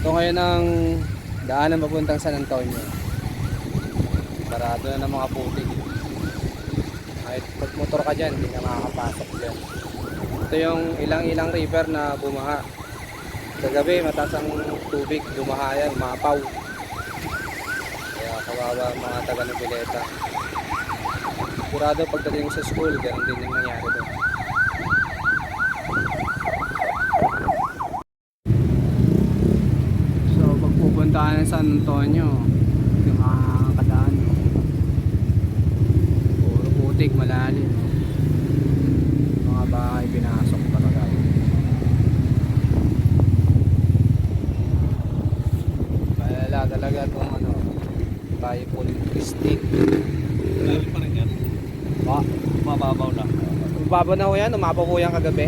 Ito ngayon ang daanan papuntang San Antonio. Sarado na ng mga putik. Kahit pag motor ka dyan, hindi ka makakapasok dyan. Ito yung ilang river na bumaha. Kagabi mataas ang tubig, bumaha yan, mapaw. Kaya kawawa mga taga Noveleta. Sigurado pagdating sa school, ganun din yung nangyari doon. So pagpupuntaan ng San Antonio, yung mga kadaan, puro putik, malalim. Mga bahay pinasok talaga. Malala talaga itong ano, typhoon Christine. Malalim pa rin yan. Mababaw na. Mababaw na ho yan, umapaw ho yan kagabi.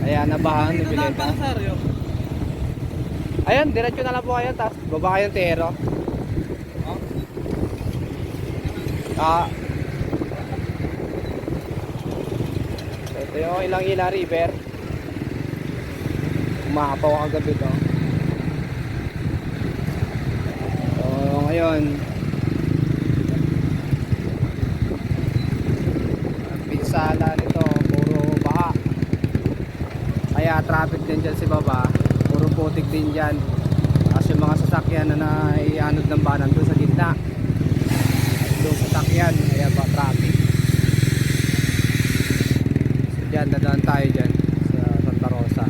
Ayan, nabahan, Noveleta. Ayan, diretso na lang po kayo, tapos baba kayong Tero. Ito yung ilang river. Umapaw kagabi to. So ngayon, ang pinsala nito puro baha. Kaya traffic din dyan si baba, puro putik din dyan. Kasi yung mga sasakyan na naianod ng banan doon sa gitna, doon sasakyan, kaya ba traffic. So dyan, dadaan tayo dyan sa Santa Rosa.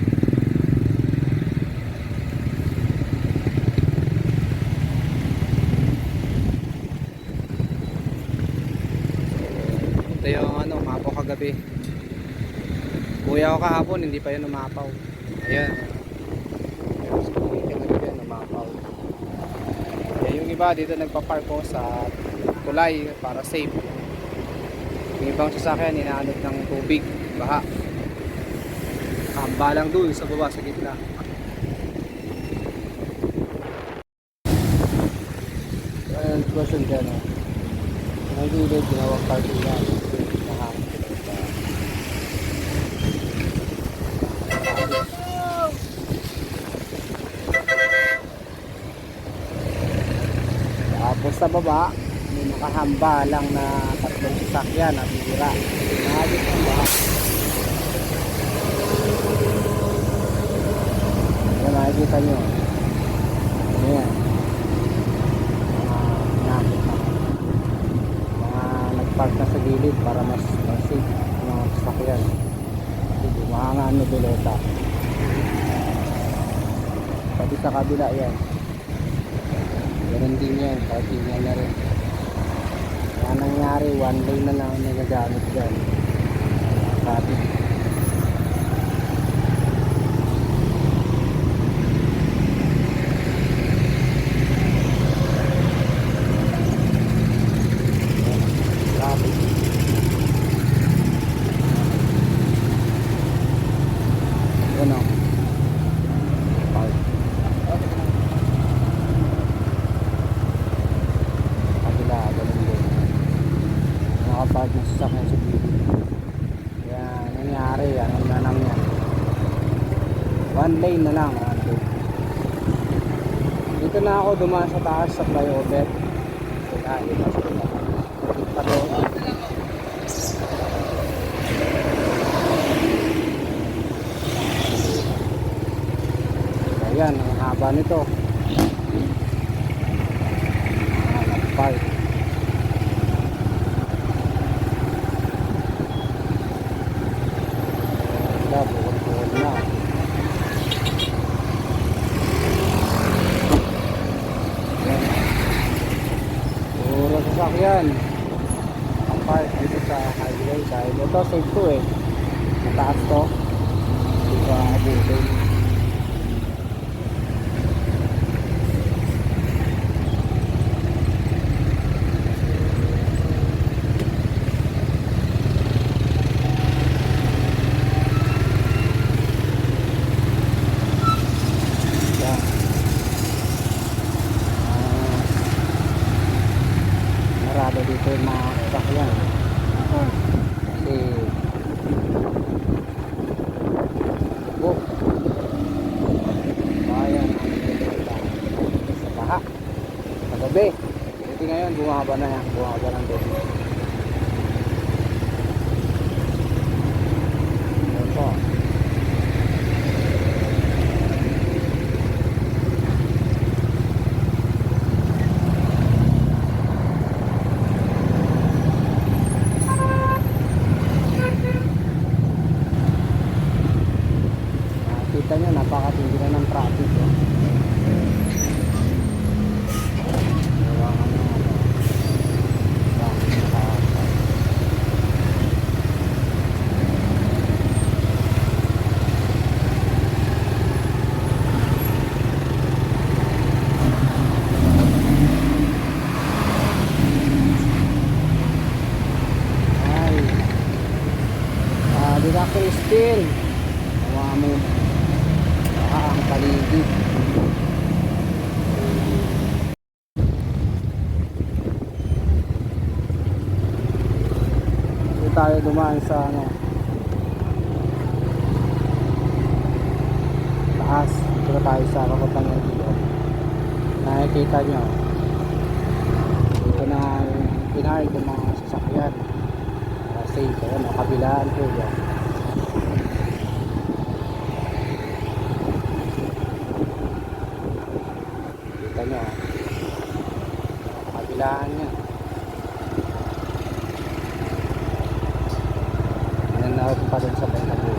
Ito yung ano, mapaw kagabi. Kuya ko kahapon, hindi pa yun umapaw. Ayan. Umapaw. Kaya yung iba dito nagpa-park ko sa tulay para safe. Yung ibang sasakyan inaanod ng tubig, baha. Kamba lang dun sa baba, sa gitna. Ayan, question dyan. May gilid, ginawang parking lang. Tapos sa baba, may nakahamba lang na tatlong sasakyan at hira. Nahagit ang baha. Yan, nakikita nyo. Ayan. Mga nagpark na sa gilid para mas safe mga sasakyan. Mga nga Noveleta. Pati sa kabila yan. Meron din yan, parking yan na rin. Kaya nangyari, one day na lang nagagamit dyan. Traffic. Traffic. Ano? Park. Nakapag na sasakyan sa gilid. Yan, nangyari yan. Ang nanang yan. One lane na lang. One lane. Dito na ako dumaan sa taas sa flyover. Kaya ito sa taas. Pa doon. Ayan, ang haba nito. Nagpark. Buwan na. Puro sasakyan ang park dito sa highway dahil ito safe to eh, mataas to, hindi pa abutin. Marado dito yung mga sasakyan kasi Gabi. Ito ngayon, bumaba na yan. Bumaba ng gabi. Ayan po. Kita nyo, napakatindi na ng traffic. Oh. Ay, di ka Christine. Hawa mo ang paligid. Dito tayo dumaan sa ano, taas. Dito tayo sa Kakutang Dito. Nakikita nyo, dito na pinahid ng mga sasakyan. Safe, ano, kabilaan po yan. Kita nyo, kabilaan niya. Nananaw pa rin sa Bentago.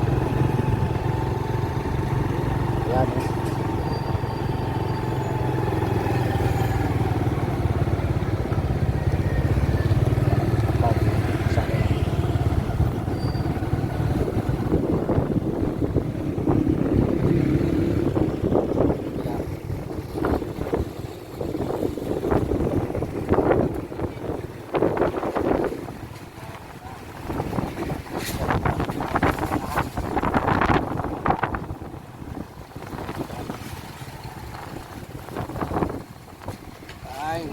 Yan, eh. Ay,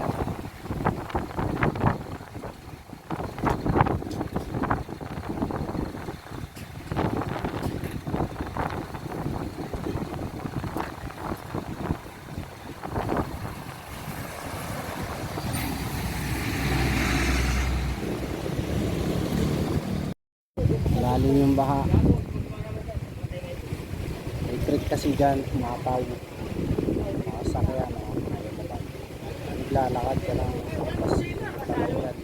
lalim yung baha. May creek kasi dyan, mataw. Mga sakyan, naglalakad ka lang. Tapos, talayan.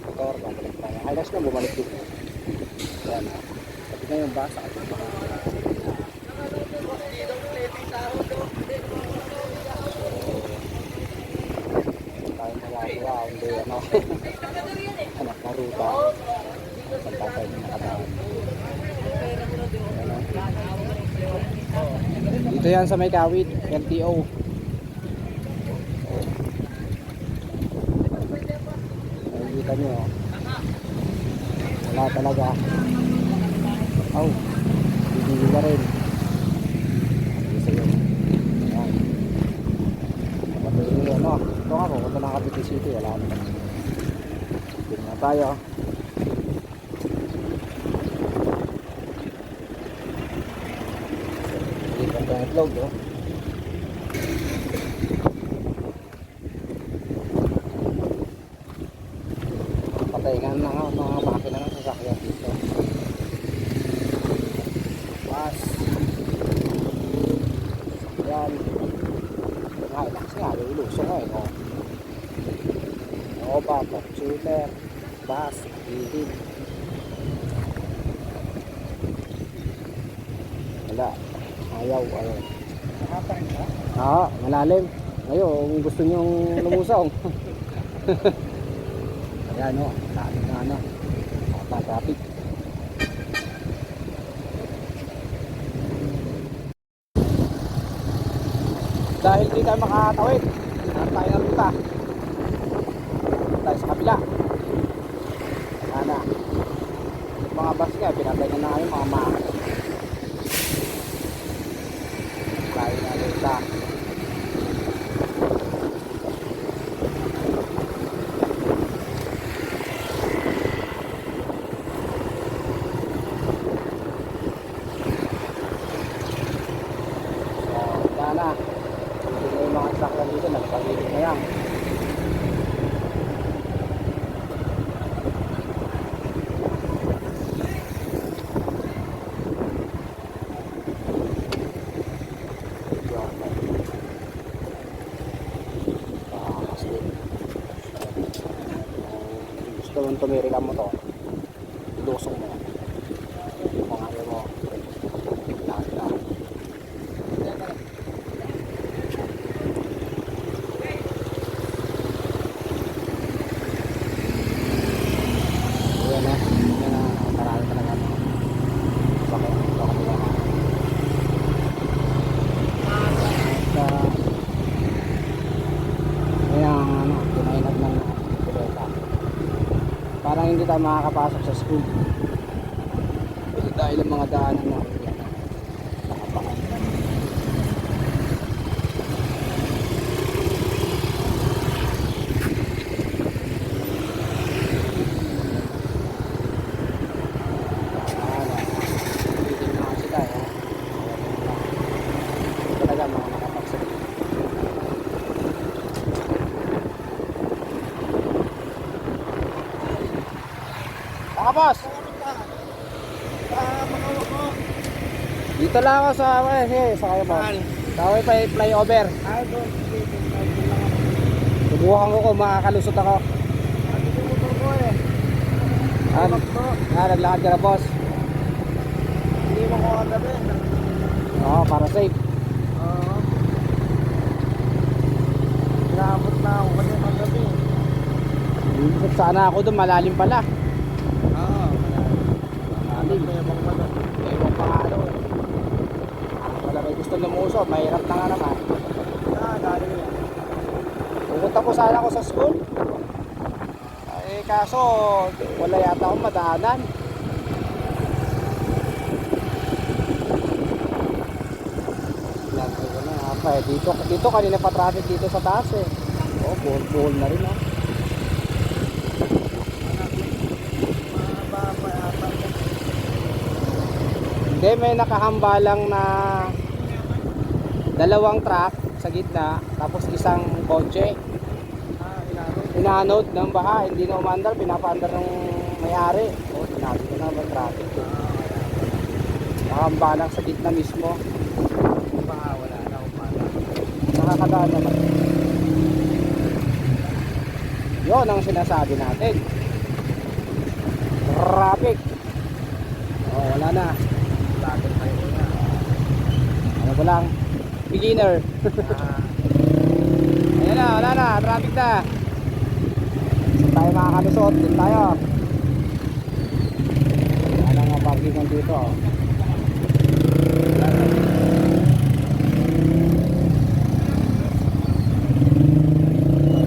Motor, babalik tayo. Highlights na, bumalik dito. Yan, sabi na yung basa. Tayo nagagawa, hindi ano. Anak na ruta. Saan tayo nakadaan. Dito yan sa may Kawit, LTO. Nakikita nyo, oh. Wala talaga. Oh, hindi na rin. Isa yun. Ayan. Kapag ano, ito nga, pupunta ng Cavite City, wala naman. Dito na tayo. Dito ang itlog, oh. Patayin na nga mga makina ng sasakyan dito. Bus. Yan. Hilux nga, ilusong nga, oh. Nova, Fortuner, bus, gilid. Wala. Ayaw. Malalim. Ngayon, kung gusto nyong lumusong. Ayan, o. Malalim na ano. Traffic. Dahil di tayo makatawid, hanap tayo ng ruta. Tayo sa kabila. Ayan na. Mga bus nga, pinatay na namin mga mahal. Tayo na ruta. So, kung tumiri ka mo to, lusong mo. Kung ayaw mo, lahat na. Ayan na, marami talaga. Bakit? Bakit wala na? Pinainag ng bisikleta. Parang hindi tayo makakapasok sa school. Kasi dahil ang mga daanan na nakapakan. Hindi na kasi tayo. Talaga mga nakapagsalit. Mga boss! Dito lang ako sa sa kayo boss. Tawag pa flyover. Subukan ko kung makakalusot ako. Naglakad ka na boss. Hindi mo ko kagabi. Oo, para safe. Oo. Naabot na ako kasi kagabi. Iisip sana ako doon, malalim pala. Oo. Malalim. Ewan pa nga ano. Wala may gusto lumuso, mahirap na nga naman. Galing yan. Pupunta ko sana ako sa school. Eh kaso, wala yata akong madaanan. Dito kanina pa traffic dito sa taas eh. Oh, buhol na rin oh. Hindi, may nakahambalang na dalawang truck sa gitna, tapos isang kotse. Inanod ng baha, hindi na umandar, pinapaandar ng may-ari. Oh, sinabi ko na may traffic. Nakahambalang sa gitna mismo. Wala na akong pala. Nakakadaan naman. Yun ang sinasabi natin. Traffic. Oh, wala na. Bakit tayo na? Ano ba lang? Beginner. Ayan na, wala na. Traffic na. Saan tayo makakalusot? Doon tayo. Wala nga parkingan dito. Wala na.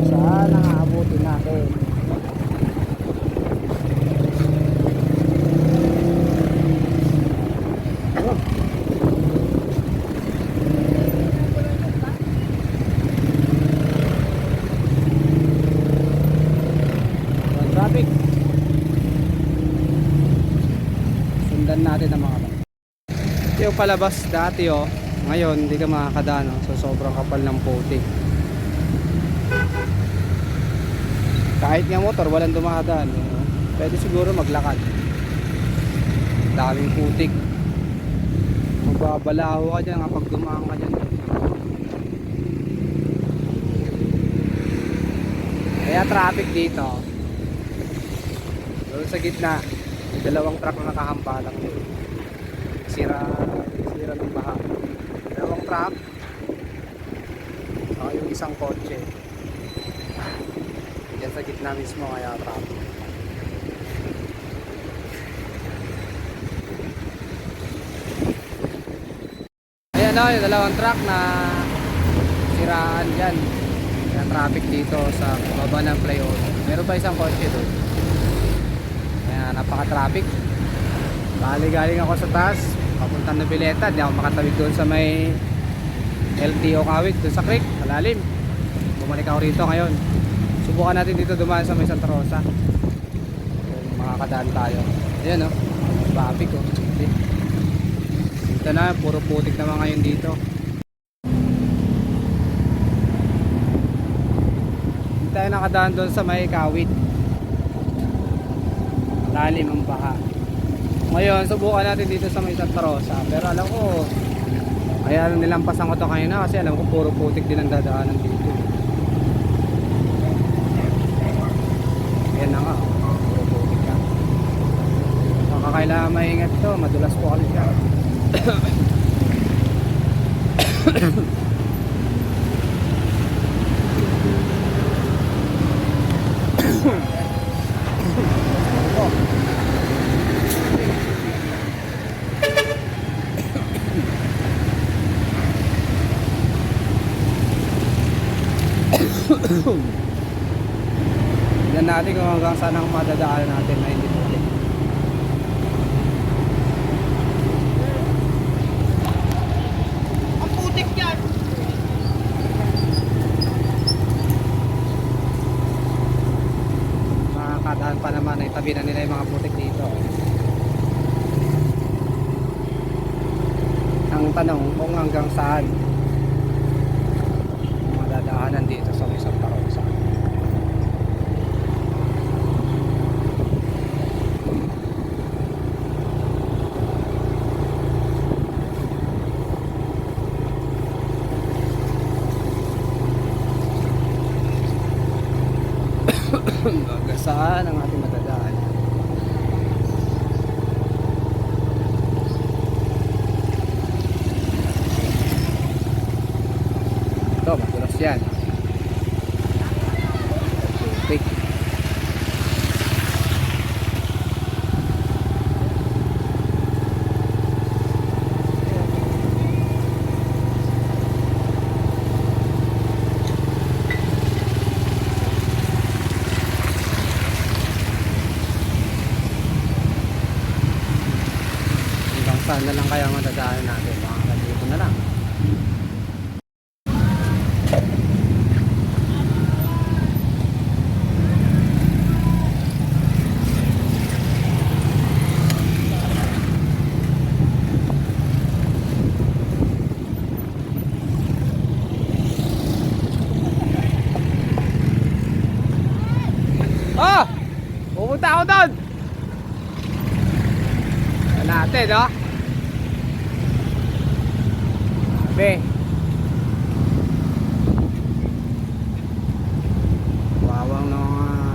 Saan ang aabutin natin? Traffic. Sundan natin ang mga bata. Yung palabas dati oh, ngayon hindi ka makakadaan oh, so sobrang kapal ng putik. Kahit nga motor walang dumakadaan eh, oh. Pwede siguro maglakad. Daming putik. Magbabalaho ka dyan kapag dumaan ka dyan. Kaya traffic dito. Doon sa gitna, may dalawang truck na nakahambalang doon. Sira ng baha. Dalawang truck. Saka yung isang kotse. Diyan sa gitna mismo kaya traffic. Ayan o, yung dalawang truck na siraan dyan. Kaya traffic dito sa baba ng flyover. Meron pa isang kotse doon. Kaya napaka-traffic. Galing ako sa taas, papuntang Noveleta, di ako makatawid doon sa may LTO Kawit, doon sa creek, malalim. Bumalik ako rito ngayon. Subukan natin dito dumaan sa may Santa Rosa. Makakadaan tayo. Ayan o, traffic o. Dito na, puro putik naman ngayon dito. Hindi tayo nakadaan doon sa may Kawit. Lalim ang baha. Ngayon, subukan natin dito sa may Santa Rosa. Pero alam ko, kaya nilampasan ko to kanina kasi alam ko puro putik din ang dadaanan dito. Yan na nga, puro kailangan maingat to, madulas po kasi siya. Tignan natin kung hanggang saan ang madadaan natin na hindi po ulit. Ang putik yan. Makakadaan pa naman, ay tabi na nila yung mga putik dito. Ang tanong kung hanggang saan madadaanan dito sa may Santa Rosa. Hanggang saan ang ating madadaan? Ito, madulas yan. Big. Hanggang saan na lang kaya madadaan natin? Baka dito na lang. Oh! Pupunta ako doon! Yan natin, no? Sabi. Wawang ng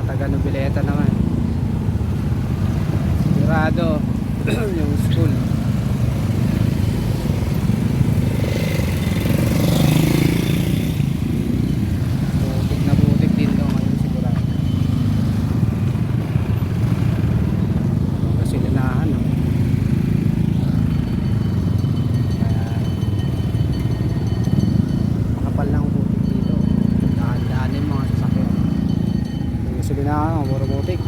taga-Nobileta naman. Sigurado yung school. Butik na butik din daw ngayon sigurado. Kasi linahan, no? Ayan. Makapal lang butik dito. Daan-daanin mga sasakyan. Yung silinahan, puro butik.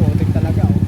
Butik talaga, oh.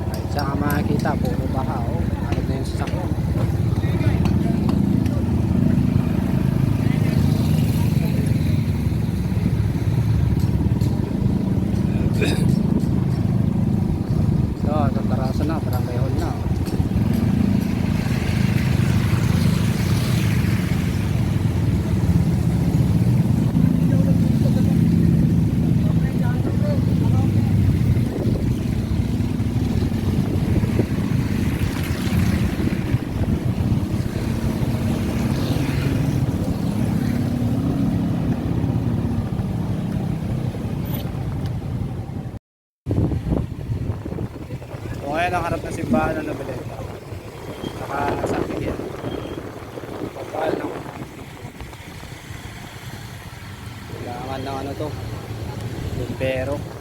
Ay, saka makikita, puro baha, oh. Alog na yung sasakyan. So, tatarasan na, barangay hall na, oh. yan ang harap ng simbahan ng Noveleta. Nakasabi yan. Kapal ng kailangan ng ano to, bumbero.